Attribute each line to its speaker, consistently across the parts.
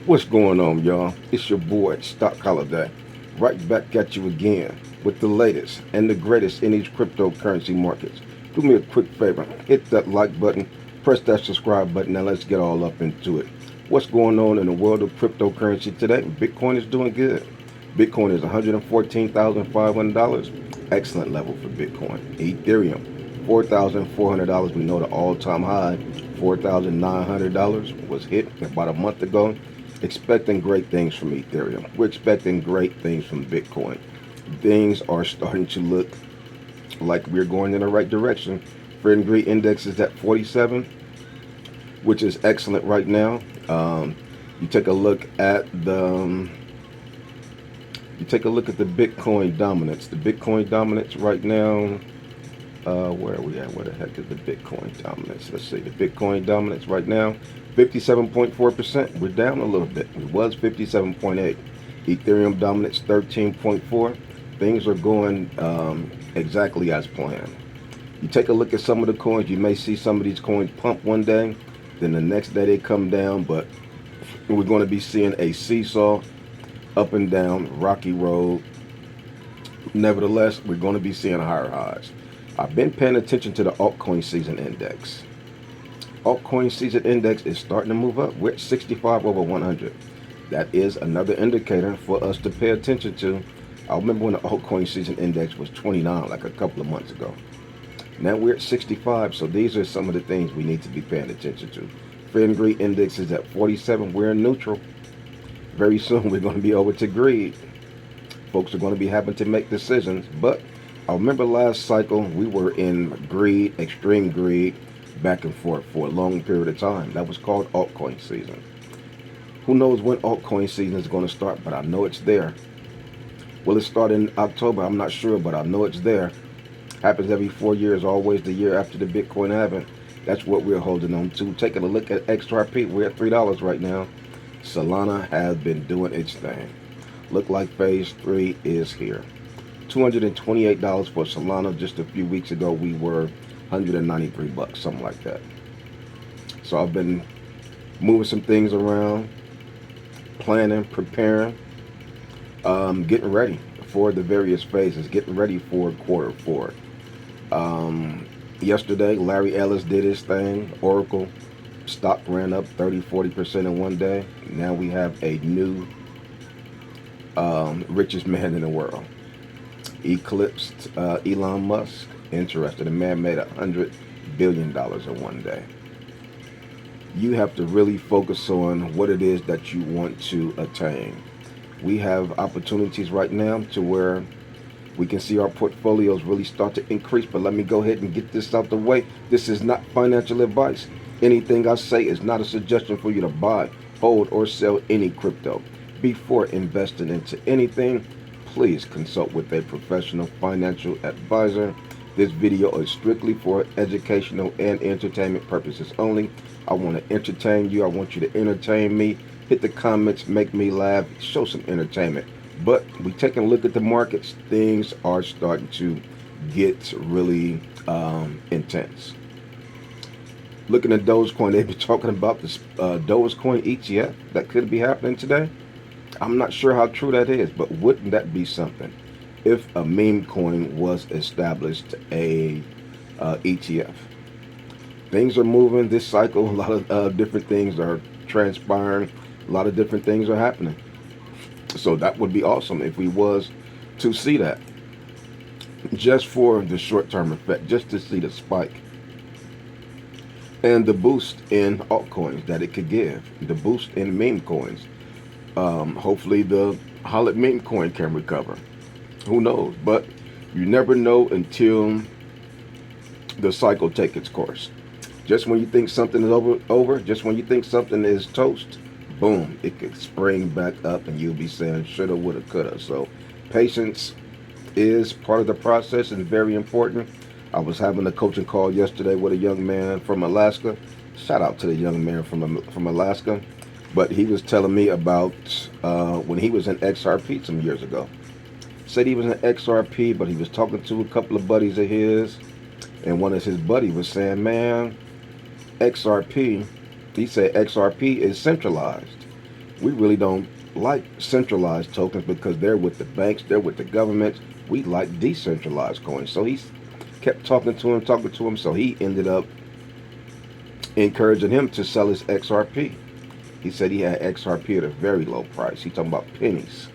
Speaker 1: What's going on, y'all? It's your boy, Stock Holiday, right back at you again with the latest and the greatest in these cryptocurrency markets. Do me a quick favor, hit that like button, press that subscribe button, and let's get all up into it. What's going on in the world of cryptocurrency today? Bitcoin is doing good. Bitcoin is $114,500. Excellent level for Bitcoin. Ethereum, $4,400. We know the all-time high, $4,900 was hit about a month ago. Expecting great things from Ethereum. We're expecting great things from Bitcoin. Things are starting to look like we're going in the right direction. Fear and greed index is at 47, which is excellent right now. You take a look at the the Bitcoin dominance. The Bitcoin dominance right now. Where are we at? Where the heck is the Bitcoin dominance? Let's see. The Bitcoin dominance right now, 57.4%. We're down a little bit. It was 57.8. Ethereum dominance 13.4. Things are going exactly as planned. You take a look at some of the coins. You may see some of these coins pump one day, then the next day they come down. But we're going to be seeing a seesaw, up and down, rocky road. Nevertheless, we're going to be seeing higher highs. I've been paying attention to the altcoin season index. Altcoin season index is starting to move up. We're at 65 over 100. That is another indicator for us to pay attention to. I remember when the altcoin season index was 29 like a couple of months ago. Now we're at 65, so these are some of the things we need to be paying attention to. Fear and greed index is at 47. We're in neutral. Very soon we're going to be over to greed. Folks are going to be having to make decisions, but I remember last cycle we were in greed, extreme greed, back and forth for a long period of time. That was called altcoin season. Who knows when altcoin season is going to start, but I know it's there. Will it start in October? I'm not sure, but I know it's there. Happens every 4 years, always the year after the Bitcoin halving. That's what we're holding on to. Taking a look at XRP, we're at $3 right now. Solana has been doing its thing. Look like phase 3 is here. $228 for Solana. Just a few weeks ago we were $193, something like that. So I've been moving some things around, planning, preparing, getting ready for the various phases, getting ready for quarter 4. Yesterday Larry Ellis did his thing. Oracle stock ran up 30-40% in one day. Now we have a new richest man in the world. Eclipsed Elon Musk. Interested. The man made $100 billion in one day. You have to really focus on what it is that you want to attain. We have opportunities right now to where we can see our portfolios really start to increase. But let me go ahead and get this out the way. This is not financial advice. Anything I say is not a suggestion for you to buy, hold, or sell any crypto. Before investing into anything, please consult with a professional financial advisor. This video is strictly for educational and entertainment purposes only. I want to entertain you. I want you to entertain me. Hit the comments, make me laugh, show some entertainment. But we taking a look at the markets. Things are starting to get really intense. Looking at Dogecoin, they've been talking about this Dogecoin ETF that could be happening today. I'm not sure how true that is, but wouldn't that be something if a meme coin was established a ETF? Things are moving this cycle. A lot of different things are transpiring. A lot of different things are happening. So that would be awesome if we was to see that. Just for the short-term effect, just to see the spike and the boost in altcoins that it could give, the boost in meme coins. Hopefully the Holland meme coin can recover. Who knows? But you never know until the cycle takes its course. Just when you think something is over, just when you think something is toast, boom, it could spring back up and you'll be saying shoulda, woulda, coulda. So patience is part of the process and very important. I was having a coaching call yesterday with a young man from Alaska. Shout out to the young man from Alaska. But he was telling me about when he was in XRP some years ago. Said he was in XRP, but he was talking to a couple of buddies of his. And one of his buddies was saying, man, XRP, he said XRP is centralized. We really don't like centralized tokens because they're with the banks, they're with the governments. We like decentralized coins. So he kept talking to him. So he ended up encouraging him to sell his XRP. He said he had XRP at a very low price. He talking about pennies.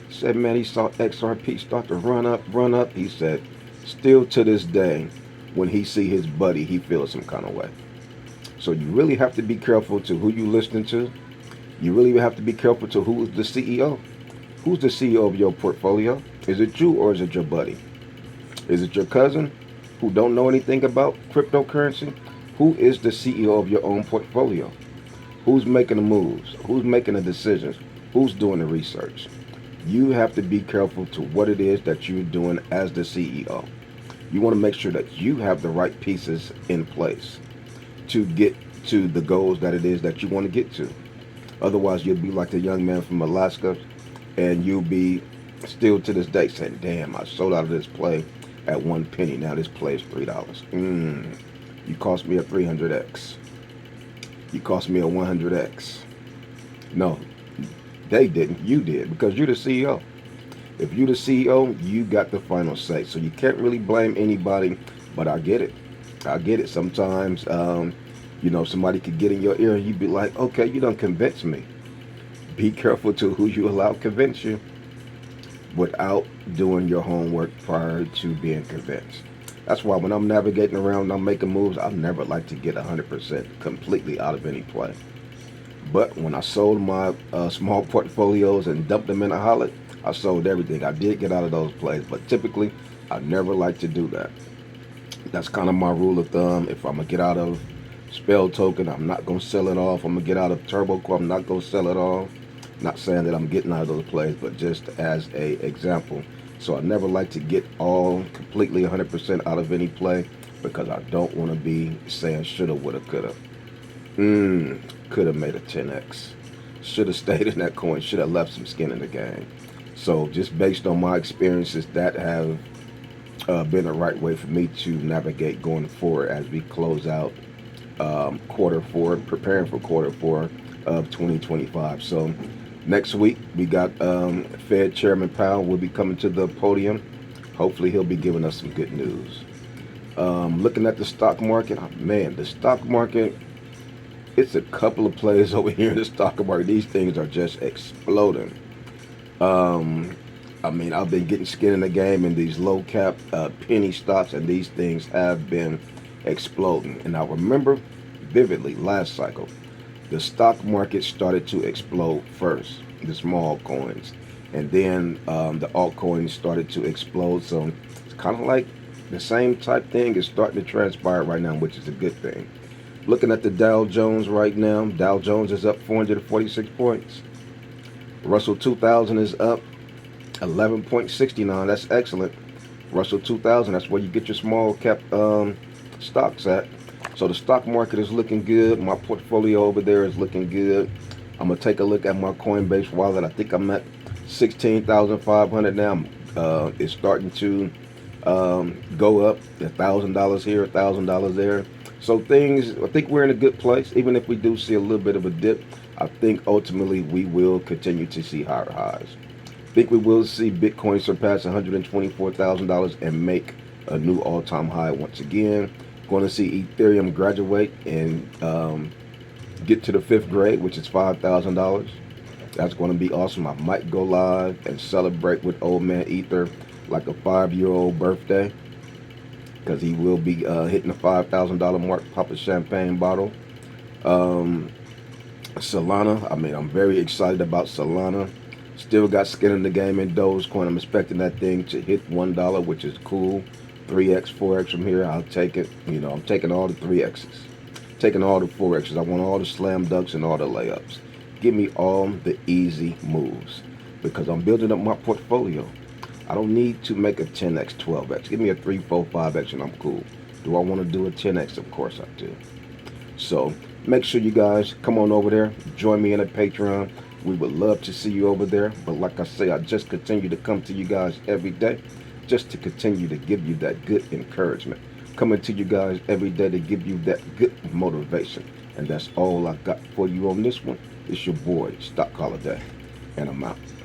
Speaker 1: He said, man, he saw XRP start to run up, run up. He said, still to this day, when he see his buddy, he feels some kind of way. So you really have to be careful to who you listening to. You really have to be careful to who is the CEO. Who's the CEO of your portfolio? Is it you or is it your buddy? Is it your cousin who don't know anything about cryptocurrency? Who is the CEO of your own portfolio? Who's making the moves? Who's making the decisions? Who's doing the research? You have to be careful to what it is that you're doing as the CEO. You want to make sure that you have the right pieces in place to get to the goals that it is that you want to get to. Otherwise, you'll be like the young man from Alaska, and you'll be still to this day saying, damn, I sold out of this play at 1 penny. Now this play is $3. You cost me a 300x. You cost me a 100x. No, they didn't. You did, because you're the CEO. If you're the CEO, you got the final say. So you can't really blame anybody, but I get it. I get it. Sometimes, somebody could get in your ear and you'd be like, okay, you done convinced me. Be careful to who you allow to convince you without doing your homework prior to being convinced. That's why when I'm navigating around and I'm making moves, I never like to get 100% completely out of any play. But when I sold my small portfolios and dumped them in a wallet, I sold everything. I did get out of those plays, but typically I never like to do that. That's kind of my rule of thumb. If I'm going to get out of Spell Token, I'm not going to sell it off. I'm going to get out of Turbo Core, I'm not going to sell it off. Not saying that I'm getting out of those plays, but just as a example. So I never like to get all completely 100% out of any play because I don't want to be saying shoulda, woulda, coulda. Could have made a 10x. Should have stayed in that coin. Should have left some skin in the game. So just based on my experiences, that have been the right way for me to navigate going forward as we close out quarter four, preparing for quarter four of 2025. So next week we got Fed Chairman Powell will be coming to the podium. Hopefully he'll be giving us some good news. Looking at the stock market, the stock market, it's a couple of plays over here in the stock market. These things are just exploding. I've been getting skin in the game in these low cap penny stocks, and these things have been exploding. And I remember vividly last cycle, the stock market started to explode first, the small coins, and then the altcoins started to explode. So it's kind of like the same type thing is starting to transpire right now, which is a good thing. Looking at the Dow Jones right now, Dow Jones is up 446 points. Russell 2000 is up 11.69. That's excellent. Russell 2000, that's where you get your small cap stocks at. So the stock market is looking good. My portfolio over there is looking good. I'm going to take a look at my Coinbase wallet. I think I'm at 16,500 now. It's starting to go up $1,000 here, $1,000 there. So I think we're in a good place. Even if we do see a little bit of a dip, I think ultimately we will continue to see higher highs. I think we will see Bitcoin surpass $124,000 and make a new all-time high once again. Going to see Ethereum graduate and get to the 5th grade, which is $5,000. That's going to be awesome. I might go live and celebrate with old man Ether like a 5-year-old birthday, because he will be hitting the $5,000 mark, pop a champagne bottle. Solana, I'm very excited about Solana. Still got skin in the game in Dogecoin. I'm expecting that thing to hit $1, which is cool. 3x, 4x from here, I'll take it. I'm taking all the 3x's. Taking all the 4x's. I want all the slam dunks and all the layups. Give me all the easy moves, because I'm building up my portfolio. I don't need to make a 10x, 12x. Give me a 3, 4, 5x and I'm cool. Do I want to do a 10x? Of course I do. So make sure you guys come on over there. Join me in a Patreon. We would love to see you over there. But like I say, I just continue to come to you guys every day, just to continue to give you that good encouragement. Coming to you guys every day to give you that good motivation. And that's all I got for you on this one. It's your boy, Stock Holiday, and I'm out.